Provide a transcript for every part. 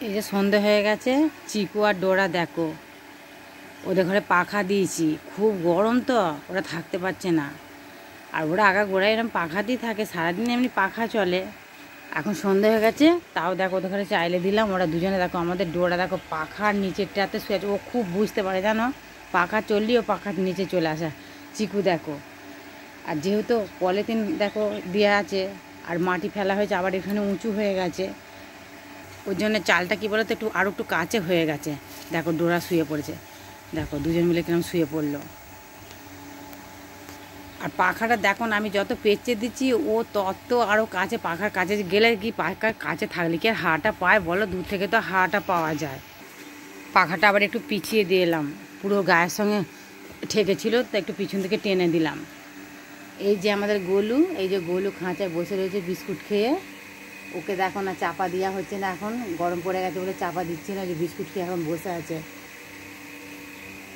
এই যে সন্ধে হয়ে গেছে, চিকু আর ডোরা দেখো ওদের ঘরে পাখা দিয়েছি। খুব গরম তো, ওরা থাকতে পারছে না। আর ওরা আগাগোড়ায় এরকম পাখাতেই থাকে, সারাদিন এমনি পাখা চলে। এখন সন্ধে হয়ে গেছে, তাও দেখো ওদের ঘরে চাইলে দিলাম। ওরা দুজনে দেখো, আমাদের ডোরা দেখো পাখার নিচেরটাতে শুয়ে আছে। ও খুব বুঝতে পারে জানো, পাখা চললেই ও পাখার নিচে চলে আসা। চিকু দেখো, আর যেহেতু পলিথিন দেখো দেওয়া আছে আর মাটি ফেলা হয়েছে, আবার এখানে উঁচু হয়ে গেছে, ওর জন্য চালটা কী বলো তো একটু আরও একটু কাছে হয়ে গেছে। দেখো ডোরা শুয়ে পড়েছে, দেখো দুজন মিলে কিরম শুয়ে পড়লো। আর পাখাটা দেখো না, আমি যত পেঁচে দিচ্ছি ও তত আরও কাছে, পাখার কাছে গেলে কি, পাখার কাছে থাকলে কি আর হাওয়াটা পায় বলো? দূর থেকে তো হাওয়াটা পাওয়া যায়। পাখাটা আবার একটু পিছিয়ে দিয়ে এলাম, পুরো গায়ের সঙ্গে ঠেকেছিল তো একটু পিছন থেকে টেনে দিলাম। এই যে আমাদের গোলু, এই যে গোলু খাঁচায় বসে রয়েছে বিস্কুট খেয়ে। ওকে দেখো না, চাপা দেওয়া হচ্ছে না, এখন গরম পড়ে গেছে বলে চাপা দিচ্ছে না, যে বিস্কুট খেয়ে এখন বসে আছে।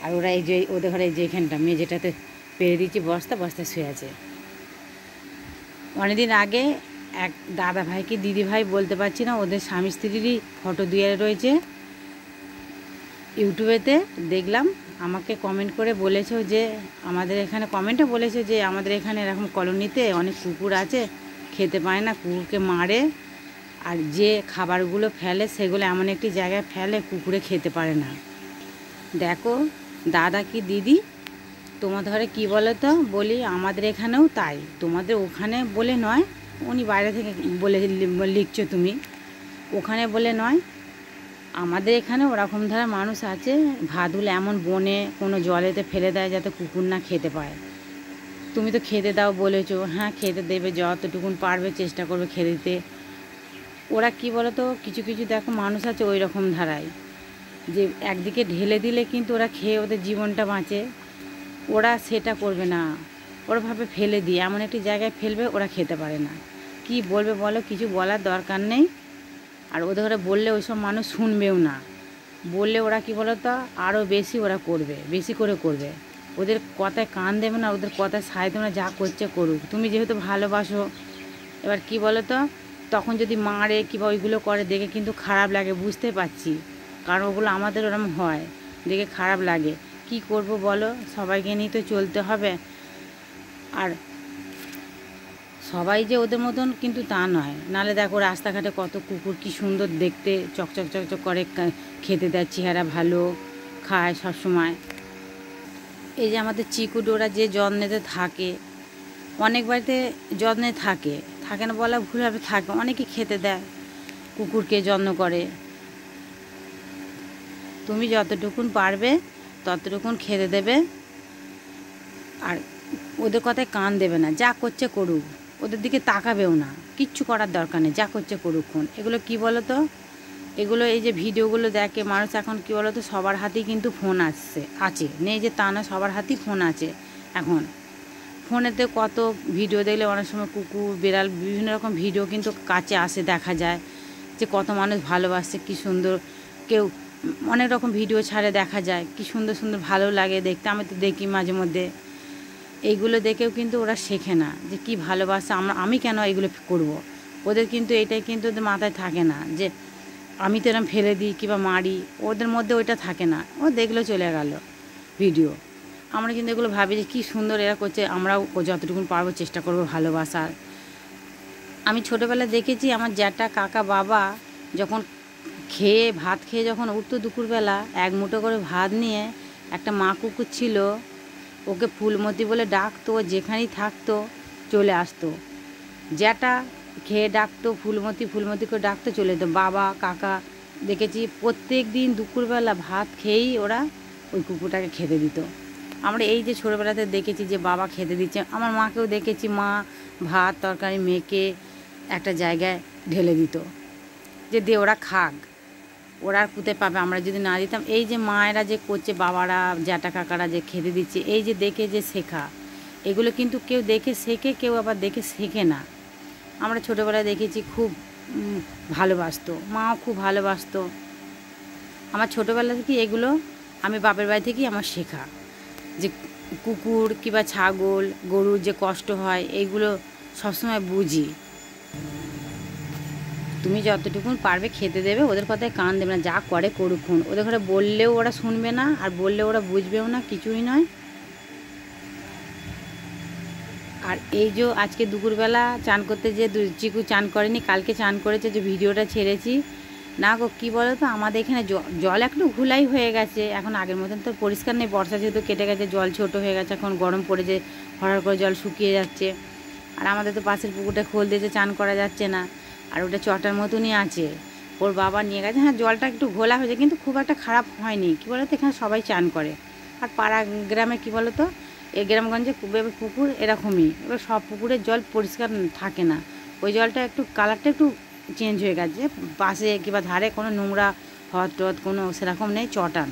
আর ওরা এই যে ওদের ঘরে এই যে এখানটা মেঝেটাতে পেরে দিচ্ছি বস্তা, বস্তায় শুয়ে আছে। অনেকদিন আগে এক দাদা ভাই কি দিদি ভাই বলতে পারছি না, ওদের স্বামী স্ত্রীরই ফটো দিয়ে রয়েছে ইউটিউবেতে দেখলাম। আমাকে কমেন্ট করে বলেছে যে আমাদের এখানে, কমেন্টে বলেছে যে আমাদের এখানে এরকম কলোনিতে অনেক কুকুর আছে, খেতে পায় না, কুকুরকে মারে, আর যে খাবারগুলো ফেলে সেগুলো এমন একটি জায়গায় ফেলে কুকুরে খেতে পারে না। দেখো দাদা কি দিদি, তোমাদের ঘরে কী বলো তো? বলি আমাদের এখানেও তাই, তোমাদের ওখানে বলে নয়, উনি বাইরে থেকে বলে লিখছো তুমি, ওখানে বলে নয়, আমাদের এখানে ওরকম ধারা মানুষ আছে, ভাদুল এমন বনে কোনো জলেতে ফেলে দেয় যাতে কুকুর না খেতে পায়। তুমি তো খেতে দাও বলেছো, হ্যাঁ খেতে দেবে, যতটুকুন পারবে চেষ্টা করবে খেতে দিতে। ওরা কি বলো তো, কিছু কিছু দেখো মানুষ আছে ওই রকম ধারায়, যে একদিকে ঢেলে দিলে কিন্তু ওরা খেয়ে ওদের জীবনটা বাঁচে। ওরা সেটা করবে না, ওরা ভাবে ফেলে দিয়ে এমন একটি জায়গায় ফেলবে, ওরা খেতে পারে না। কি বলবে বলো, কিছু বলার দরকার নেই। আর ওদের ঘরে বললে ওইসব মানুষ শুনবেও না, বললে ওরা কি বলো তো আরও বেশি ওরা করবে, বেশি করে করবে। ওদের কথায় কান দেবে না, ওদের কথায় সায় দেবে না, যা করছে করুক। তুমি যেহেতু ভালোবাসো, এবার কি বলো তো, তখন যদি মারে কিংবা ওইগুলো করে দেখে কিন্তু খারাপ লাগে, বুঝতে পারছি, কারণ ওগুলো আমাদের ওরম হয়, দেখে খারাপ লাগে। কি করব বলো, সবাইকে নিয়ে তো চলতে হবে। আর সবাই যে ওদের মতন কিন্তু তা নয়, নাহলে দেখো রাস্তাঘাটে কত কুকুর, কি সুন্দর দেখতে, চকচক চকচক করে, খেতে দেয়, চেহারা ভালো, খায় সবসময়। এই যে আমাদের চিকু ডোরা যে যত্নেতে থাকে, অনেক বাড়িতে যত্নে থাকে, থাকে না বলা ভুল হবে, থাকে, অনেকে খেতে দেয়, কুকুরকে যত্ন করে। তুমি যতটুকুন পারবে ততটুকুন খেতে দেবে, আর ওদের কথায় কান দেবে না, যা করছে করুক, ওদের দিকে তাকাবেও না, কিচ্ছু করার দরকার নেই, যা করছে করুকক্ষণ। এগুলো কি বলো তো, এগুলো এই যে ভিডিওগুলো দেখে মানুষ, এখন কি বলো তো, সবার হাতেই কিন্তু ফোন আছে, নেই যে তা না, সবার হাতেই ফোন আছে এখন। ফোনেতে কত ভিডিও দেখলে অনেক সময় কুকুর বিড়াল বিভিন্ন রকম ভিডিও কিন্তু কাছে আসে, দেখা যায় যে কত মানুষ ভালোবাসছে, কি সুন্দর, কেউ অনেক রকম ভিডিও ছাড়ে, দেখা যায় কি সুন্দর সুন্দর, ভালো লাগে দেখতে। আমি তো দেখি মাঝে মধ্যে, এইগুলো দেখেও কিন্তু ওরা শেখে না যে কি ভালোবাসা, আমি কেন এগুলো করব। ওদের কিন্তু এটাই কিন্তু ওদের মাথায় থাকে না যে আমি তো এরম ফেলে দিই কিংবা মারি, ওদের মধ্যে ওইটা থাকে না, ও দেখলেও চলে গেল ভিডিও। আমরা কিন্তু এগুলো ভাবি যে কী সুন্দর এরা করছে, আমরাও যতটুকু পারবো চেষ্টা করবো ভালোবাসার। আমি ছোটোবেলায় দেখেছি আমার জ্যাঠা কাকা বাবা যখন ভাত খেয়ে যখন উঠতো দুপুরবেলা, এক মুঠো করে ভাত নিয়ে, একটা মা কুকুর ছিল, ওকে ফুলমতি বলে ডাকতো, যেখানেই থাকতো চলে আসতো, জ্যাঠা খেয়ে ডাকতো ফুলমতি, ফুলমতি করে ডাকতো, চলে যেত। বাবা কাকা দেখেছি প্রত্যেক দিন দুপুরবেলা ভাত খেয়েই ওরা ওই কুকুরটাকে খেতে দিত। আমরা এই যে ছোটোবেলাতে দেখেছি যে বাবা খেতে দিচ্ছে, আমার মাকেও দেখেছি, মা ভাত তরকারি মেখে একটা জায়গায় ঢেলে দিত, যে দিয়ে ওরা খাক, ওরা আর কুতে পাবে, আমরা যদি না দিতাম। এই যে মায়েরা যে করছে, বাবারা জ্যাঠা কাকারা যে খেতে দিচ্ছে, এই যে দেখে যে শেখা, এগুলো কিন্তু কেউ দেখে শেখে, কেউ আবার দেখে শেখে না। আমরা ছোটোবেলায় দেখেছি খুব ভালোবাসতো, মাও খুব ভালোবাসতো। আমার ছোটোবেলা থেকে এগুলো আমি বাপের বাড়ি থেকেই আমার শেখা, যে কুকুর কিংবা ছাগল গরুর যে কষ্ট হয়, এইগুলো সবসময় বুঝি। তুমি যতটুকুন পারবে খেতে দেবে, ওদের কথায় কান দেবে না, যা করে করুক্ষণ। ওদের ঘরে বললেও ওরা শুনবে না, আর বললেও ওরা বুঝবেও না, কিছুই নয়। আর এই যে আজকে দুপুরবেলা চান করতে যে চিকু চান করেনি, কালকে চান করেছে, যে ভিডিওটা ছেড়েছি না গো। কী বলো তো, আমাদের এখানে জল একটু ঘোলাই হয়ে গেছে, এখন আগের মতন তো পরিষ্কার নেই। বর্ষা যেহেতু কেটে গেছে, জল ছোট হয়ে গেছে, এখন গরম পড়েছে, হঠাৎ করে জল শুকিয়ে যাচ্ছে। আর আমাদের তো পাশের পুকুরটা খোল দিয়েছে, চান করা যাচ্ছে না, আর ওটা চটার মতনই আছে। ওর বাবা নিয়ে গেছে, হ্যাঁ জলটা একটু ঘোলা হয়েছে, কিন্তু খুব একটা খারাপ হয়নি। কী বলো তো, এখানে সবাই চান করে। আর পাড়া গ্রামে কী বলো তো, এই গ্রামগঞ্জে পুকুর এরকমই, এবার সব পুকুরের জল পরিষ্কার থাকে না। ওই জলটা একটু কালারটা একটু চেঞ্জ হয়ে গেছে। পাশে কিংবা ধারে কোনো নোংরা হদ টদ কোনো সেরকম নেই, চটান।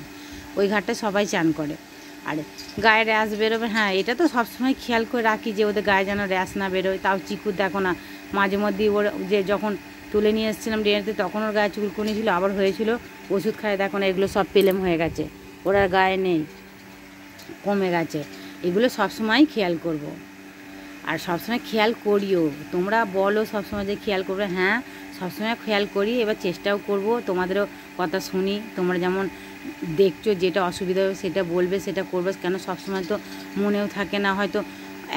ওই ঘাটটায় সবাই চান করে। আর গায়ে র্যাশ বেরোবে, হ্যাঁ এটা তো সবসময় খেয়াল করে রাখি যে ওদের গায়ে যেন র্যাশ না বেরোয়। তাও চিকুর দেখো না, মাঝে মধ্যেই ওর যে যখন তুলে নিয়ে এসেছিলাম ড্রেনেতে, তখন ওর গায়ে চুলকুনি ছিল, আবার হয়েছিল। ওষুধ খায় দেখো না, এগুলো সব পেলেম হয়ে গেছে, ওর আর গায়ে নেই, কমে গেছে। এগুলো সবসময় খেয়াল করব। আর সবসময় খেয়াল করিও, তোমরা বলো সবসময় যে খেয়াল করবে, হ্যাঁ সবসময় খেয়াল করি। এবার চেষ্টাও করব, তোমাদেরও কথা শুনি। তোমরা যেমন দেখছো যেটা অসুবিধা হবে সেটা বলবে, সেটা করবে। কেন সবসময় তো মনেও থাকে না, হয়তো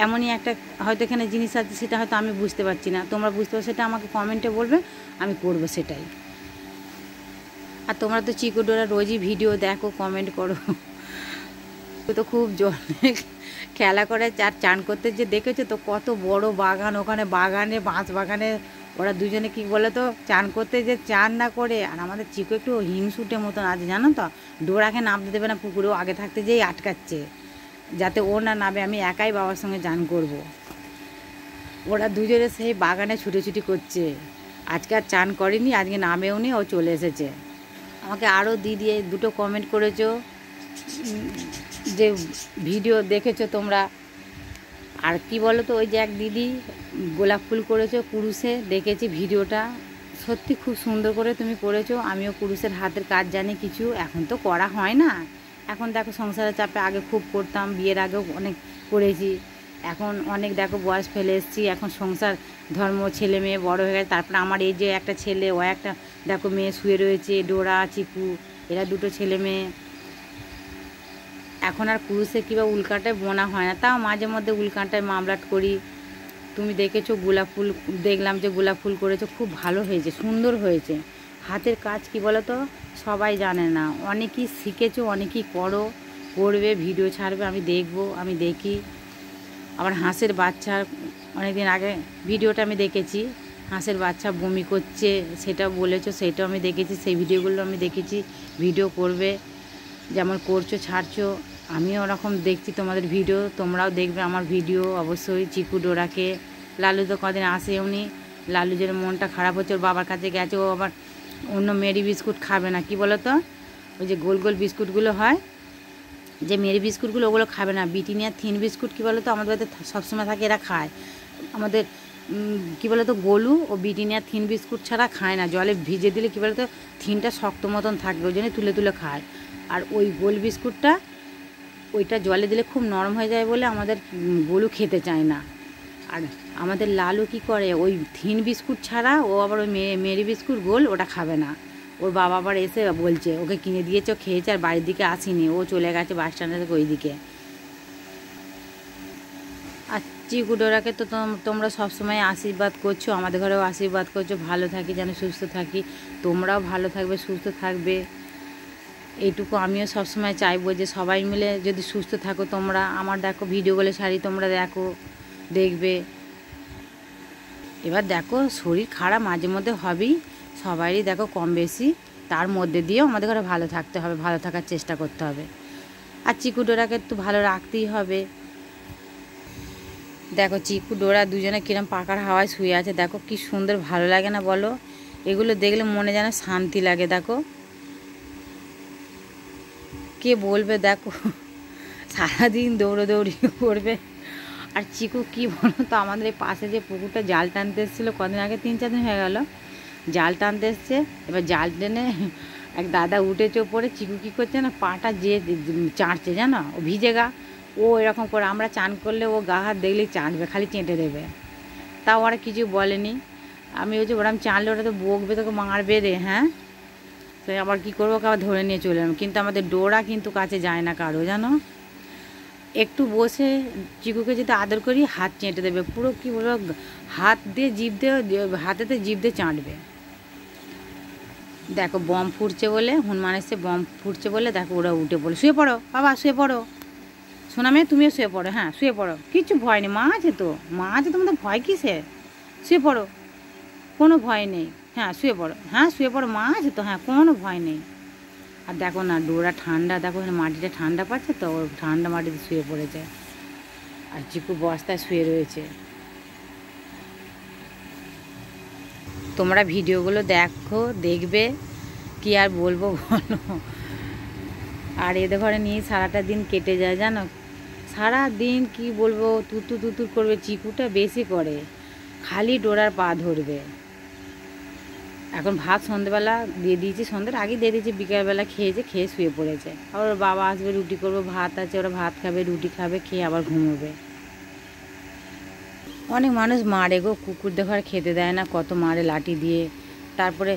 এমনই একটা হয়তো এখানে জিনিস আছে, সেটা হয়তো আমি বুঝতে পারছি না, তোমরা বুঝতে পারো, সেটা আমাকে কমেন্টে বলবে, আমি করব সেটাই। আর তোমরা তো চিকু ডোরা রোজই ভিডিও দেখো, কমেন্ট করো। তো খুব জলে খেলা করে, আর চান করতে যে দেখেছো তো, কত বড় বাগান, ওখানে বাগানে বাঁশ বাগানে ওরা দুজনে কী বলে তো, চান করতে যে চান না করে। আর আমাদের চিকু একটু হিংসুটে মতন আছে জানো তো, ডোরাকে নামতে দেবে না পুকুরেও, আগে থাকতে যেই আটকাচ্ছে যাতে ও না নামে, আমি একাই বাবার সঙ্গে চান করব। ওরা দুজনে সেই বাগানে ছুটোছুটি করছে। আজকে আর চান করেনি, আজকে নামেও নি, ও চলে এসেছে। আমাকে আরও দিয়ে দুটো কমেন্ট করেছো যে ভিডিও দেখেছো তোমরা। আর কি বলো তো, ওই যে এক দিদি গোলাপ ফুল করেছো কুরুশে, দেখেছি ভিডিওটা, সত্যি খুব সুন্দর করে তুমি করেছো। আমিও কুরুশের হাতের কাজ জানি কিছু, এখন তো করা হয় না। এখন দেখো সংসারের চাপে, আগে খুব করতাম, বিয়ের আগেও অনেক করেছি। এখন অনেক দেখো বয়স ফেলে এসেছি, এখন সংসার ধর্ম, ছেলে মেয়ে বড় হয়ে গেছে। তারপরে আমার এই যে একটা ছেলে, ও একটা দেখো মেয়ে শুয়ে রয়েছে, ডোরা চিকু, এরা দুটো ছেলে মেয়ে। এখন আর কুরুশে কিংবা উল্কাটায় বোনা হয় না, তাও মাঝে মধ্যে উল্কাটায় মামলাট করি। তুমি দেখেছো গোলাপ ফুল, দেখলাম যে গোলাপ ফুল করেছো, খুব ভালো হয়েছে, সুন্দর হয়েছে। হাতের কাজ কি বলো তো, সবাই জানে না, অনেকেই শিখেছো, অনেকেই করবে, ভিডিও ছাড়বে, আমি দেখবো, আমি দেখি। আবার হাঁসের বাচ্চার অনেকদিন আগে ভিডিওটা আমি দেখেছি, হাঁসের বাচ্চা বমি করছে, সেটা বলেছো, সেটাও আমি দেখেছি, সেই ভিডিওগুলো আমি দেখেছি। ভিডিও করবে, যেমন করছো ছাড়ছো, আমিও ওরকম দেখছি তোমাদের ভিডিও, তোমরাও দেখবে আমার ভিডিও অবশ্যই। চিকু ডোরাকে, লালু তো কদিন আসেও নি, লালু যেন মনটা খারাপ হচ্ছে, ওর বাবার কাছে গেছে, ও আবার অন্য মেরি বিস্কুট খাবে না। কি বলো তো, ওই যে গোল গোল বিস্কুটগুলো হয়, যে মেরি বিস্কুটগুলো, ওগুলো খাবে না। ব্রিটানিয়া থিন বিস্কুট কী বলো তো, আমাদের বাড়িতে সবসময় থাকে, এরা খায়। আমাদের কী বলো তো, গোলু ও ব্রিটানিয়া থিন বিস্কুট ছাড়া খায় না। জলে ভিজে দিলে কী বলো তো, থিনটা শক্ত মতন থাকবে, ওই জন্য তুলে তুলে খায়। আর ওই গোল বিস্কুটটা, ওইটা জলে দিলে খুব নরম হয়ে যায় বলে আমাদের গোলু খেতে চায় না। আর আমাদের লালু কি করে, ওই থিন বিস্কুট ছাড়া ও আবার ওই মেরি বিস্কুট গোল, ওটা খাবে না। ওর বাবা আবার এসে বলছে, ওকে কিনে দিয়েছে, খেয়েছে, আর বাড়ির দিকে আসেনি, ও চলে গেছে বাস স্ট্যান্ডের থেকে ওই দিকে। আর চিকু ডোরাকে তো তোমরা সবসময় আশীর্বাদ করছো, আমাদের ঘরেও আশীর্বাদ করছো, ভালো থাকি, যেন সুস্থ থাকি, তোমরাও ভালো থাকবে, সুস্থ থাকবে, এইটুকু আমিও সবসময় চাইবো, যে সবাই মিলে যদি সুস্থ থাকো। তোমরা আমার দেখো ভিডিওগুলো ছাড়ি, তোমরা দেখো, দেখবে। এবার দেখো শরীর খারাপ মাঝে মধ্যে হবেই, সবারই দেখো কম বেশি, তার মধ্যে দিয়েও আমাদের ঘরে ভালো থাকতে হবে, ভালো থাকার চেষ্টা করতে হবে। আর চিকু ডোরাকে একটু ভালো রাখতেই হবে। দেখো চিকু ডোরা দুজনে কিরম পাকার হাওয়ায় শুয়ে আছে, দেখো কি সুন্দর, ভালো লাগে না বলো? এগুলো দেখলে মনে যেন শান্তি লাগে। দেখো কে বলবে, দেখো সারাদিন দৌড়োদৌড়ি করবে। আর চিকু কি বলো তো, আমাদের এই পাশে যে পুকুরটা জাল টানতে এসেছিলো কদিন আগে, 3-4 দিন হয়ে গেল, জাল টানতে এসছে। এবার জাল টেনে এক দাদা উঠেছে ওপরে, চিকু কী করছে না, পাটা যে চাঁটছে জানো, ও ভিজে গা, ও এরকম করে, আমরা চান করলে ও গা হাত দেখলেই চাঁটবে, খালি চেঁটে দেবে, তাও ওরা কিছু বলেনি। আমি ওই যে ওরম চানলে ওরা তো বকবে, তোকে মারবে রে, হ্যাঁ। তো আবার কী করবো, আবার ধরে নিয়ে চলে এলাম। কিন্তু আমাদের ডোরা কিন্তু কাছে যায় না কারো, জানো। একটু বসে চিকুকে যদি আদর করি হাত চেটে দেবে, পুরো কী বলবো, হাত দিয়ে জিভ দিয়ে, হাতেতে জিভ দিয়ে চাটবে। দেখো বম ফুটছে বলে, হনুমান এসে বম ফুটছে বলে দেখো ওরা উঠে পড়ে, শুয়ে পড়ো বাবা, শুয়ে পড়ো, শোনা মেয়ে তুমিও শুয়ে পড়ো, হ্যাঁ শুয়ে পড়ো, কিচ্ছু ভয় নেই, মা আছে তো, মা আছে, তোমাদের ভয় কিসে, শুয়ে পড়ো, কোনো ভয় নেই, হ্যাঁ শুয়ে পড়ো, হ্যাঁ শুয়ে পড়ো, মা আছে তো, হ্যাঁ কোনো ভয় নেই। আর দেখো না ডোরা ঠান্ডা, দেখো মাটিটা ঠান্ডা পাচ্ছে তো, ওর ঠান্ডা মাটিতে শুয়ে পড়েছে। আর চিকু বস্তায় শুয়ে রয়েছে। তোমরা ভিডিওগুলো দেখো, দেখবে, কি আর বলবো বলো। আর এদের ঘরে নিয়ে সারাটা দিন কেটে যায়, জানো। সারা দিন কি বলবো, তুতুর তুতুর করবে, চিকুটা বেশি করে, খালি ডোরার পা ধরবে। এখন ভাত সন্ধ্যেবেলা দিয়ে দিয়েছি, সন্ধ্যের আগে দিয়ে দিয়েছি, বিকেলবেলা খেয়েছে, খেয়ে শুয়ে পড়েছে। আবার ওর বাবা আসবে, রুটি করবো, ভাত আছে, ওরা ভাত খাবে, রুটি খাবে, খেয়ে আবার ঘুমোবে। অনেক মানুষ মারে গো, কুকুরদের ঘরে খেতে দেয় না, কত মারে লাঠি দিয়ে। তারপরে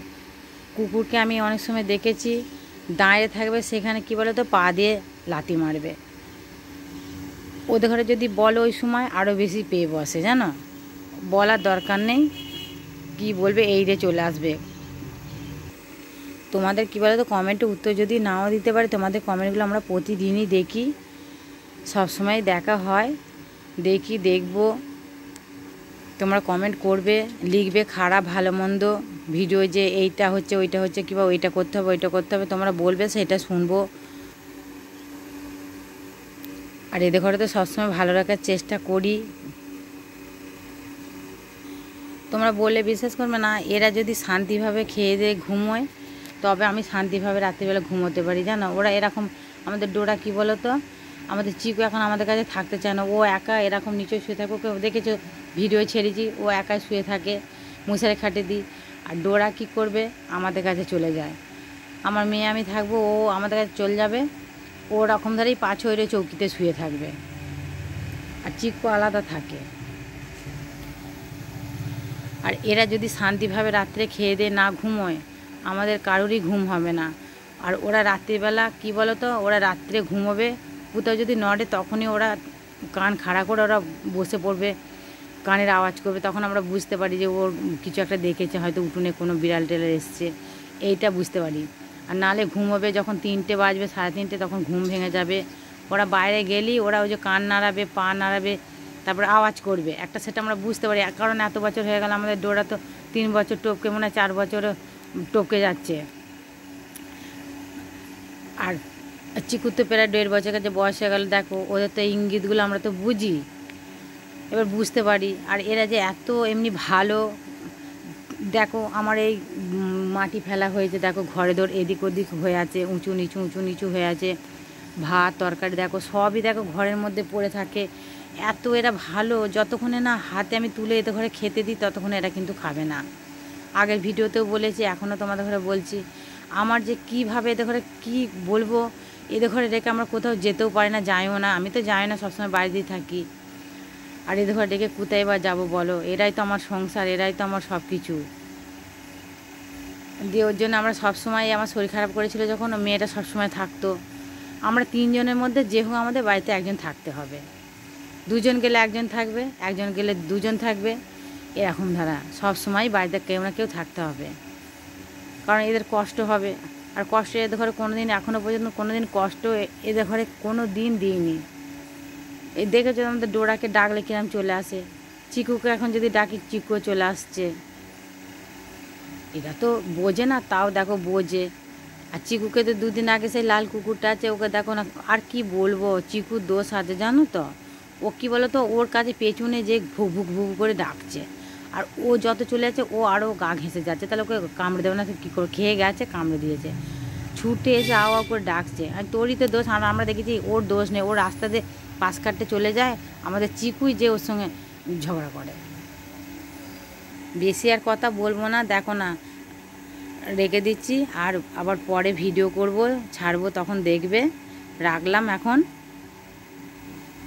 কুকুরকে আমি অনেক সময় দেখেছি দাঁড়িয়ে থাকবে, সেখানে কি বলে তো, পা দিয়ে লাথি মারবে। ওদের ঘরে যদি বলো ওই সময় আরও বেশি পেয়ে বসে, জানো। বলার দরকার নেই, কি বলবে এই রে চলে আসবে। তোমাদের কী বলো তো, কমেন্টে উত্তর যদি নাও দিতে পারে, তোমাদের কমেন্টগুলো আমরা প্রতিদিনই দেখি, সবসময় দেখা হয়, দেখবো। তোমরা কমেন্ট করবে, লিখবে খারাপ ভালো মন্দ, ভিডিও যে এইটা হচ্ছে ওইটা হচ্ছে, কিংবা ওইটা করতে হবে ওইটা করতে হবে, তোমরা বলবে, সেটা শুনবো। আর এদের ঘরে তো সবসময় ভালো রাখার চেষ্টা করি। তোমরা বললে বিশ্বাস করবে না, এরা যদি শান্তিভাবে খেয়ে দিয়ে ঘুমোয়, তবে আমি শান্তিভাবে রাত্রিবেলা ঘুমোতে পারি, জানো। ওরা এরকম, আমাদের ডোরা কী বলো তো, আমাদের চিকু এখন আমাদের কাছে থাকতে চায় না, ও একা এরকম নিচে শুয়ে থাকে, ওকে দেখেছো ভিডিও ছেড়েছি, ও একাই শুয়ে থাকে, মশারি খাটে দিই। আর ডোরা কী করবে, আমাদের কাছে চলে যায়। আমার মেয়ে আমি থাকবো, ও আমাদের কাছে চলে যাবে, ও ওরকম ধারেই পা ছড়ে চৌকিতে শুয়ে থাকবে। আর চিকু আলাদা থাকে। আর এরা যদি শান্তিভাবে রাত্রে খেয়ে দিয়ে না ঘুমোয়, আমাদের কারোরই ঘুম হবে না। আর ওরা রাত্রিবেলা কী বলো তো, ওরা রাত্রে ঘুমোবে, কোথাও যদি নড়ে তখনই ওরা কান খাড়া করে ওরা বসে পড়বে, কানের আওয়াজ করবে, তখন আমরা বুঝতে পারি যে ওর কিছু একটা দেখেছে, হয়তো উঠোনে কোনো বিড়াল টেলার এসছে, এইটা বুঝতে পারি। আর নালে ঘুমোবে যখন 3টে বাজবে, 3:30, তখন ঘুম ভেঙে যাবে। ওরা বাইরে গেলেই ওরা ওই যে কান নাড়াবে, পা নাড়াবে, তারপরে আওয়াজ করবে একটা, সেটা আমরা বুঝতে পারি। কারণ এত বছর হয়ে গেল আমাদের ডোরা, তো 3 বছর টপকে, মনে হয় 4 বছরও টপকে যাচ্ছে। আর চিকুর তো প্রায় 1.5 বছর কাছে বয়স হয়ে গেল। দেখো ওদের তো ইঙ্গিতগুলো আমরা তো বুঝি, এবার বুঝতে পারি। আর এরা যে এত এমনি ভালো, দেখো আমার এই মাটি ফেলা হয়েছে, দেখো ঘরে দৌড় এদিক ওদিক হয়ে আছে, উঁচু নিচু হয়ে আছে, ভাত তরকারি দেখো সবই দেখো ঘরের মধ্যে পড়ে থাকে। এত এরা ভালো, যতক্ষণে না হাতে আমি তুলে এদের ঘরে খেতে দিই, ততক্ষণে এরা কিন্তু খাবে না। আগের ভিডিওতেও বলেছি, এখনও তোমাদের ঘরে বলছি, আমার যে কীভাবে এদের ঘরে কী বলবো, এদের ঘরে রেখে আমরা কোথাও যেতেও পারি না, যাইও না, আমি তো যাই না, সবসময় বাড়িতেই থাকি। আর এদের ঘরে রেখে কোথায় বা যাবো বলো, এরাই তো আমার সংসার, এরাই তো আমার সব কিছু। দিয়ে ওর জন্য আমরা সবসময়, আমার শরীর খারাপ করেছিল যখন, মেয়েটা সবসময় থাকতো। আমরা 3 জনের মধ্যে যে হোক আমাদের বাড়িতে একজন থাকতে হবে, 2 জন গেলে একজন থাকবে, একজন গেলে 2 জন থাকবে, এরকম ধারা সবসময় বাড়িতে কেউ না কেউ থাকতে হবে। কারণ এদের কষ্ট হবে, আর কষ্ট এদের ঘরে কোনো দিন, এখনও পর্যন্ত কোনো দিন কষ্ট এদের ঘরে কোনো দিন দিইনি। এই দেখেছো আমাদের ডোরাকে ডাকলে কিরম চলে আসে, চিকুকে এখন যদি ডাকি চিকুও চলে আসছে। এরা তো বোঝে না, তাও দেখো বোঝে। আর চিকুকে তো 2 দিন আগে সেই লাল কুকুরটা আছে, ওকে দেখো না, আর কি বলবো, চিকুর দোষ আছে জানো তো। ও কী বলো তো, ওর কাছে পেছনে যে ভুক ভুক করে ডাকছে, আর ও যত চলে যাচ্ছে ও আরও গা ঘেঁষে যাচ্ছে, তাহলে ওকে কামড়ে দেবে না, কী করে, খেয়ে গেছে কামড়ে দিয়েছে, ছুটে এসে আওয়া করে ডাকছে। আর তোরই তো দোষ, আর আমরা দেখেছি ওর দোষ নেই, ওর রাস্তাতে পাশ কাটতে চলে যায়, আমাদের চিকুই যে ওর সঙ্গে ঝগড়া করে। বেশি আর কথা বলবো না, দেখো না রেখে দিচ্ছি, আর আবার পরে ভিডিও করব, ছাড়বো, তখন দেখবে। রাখলাম এখন।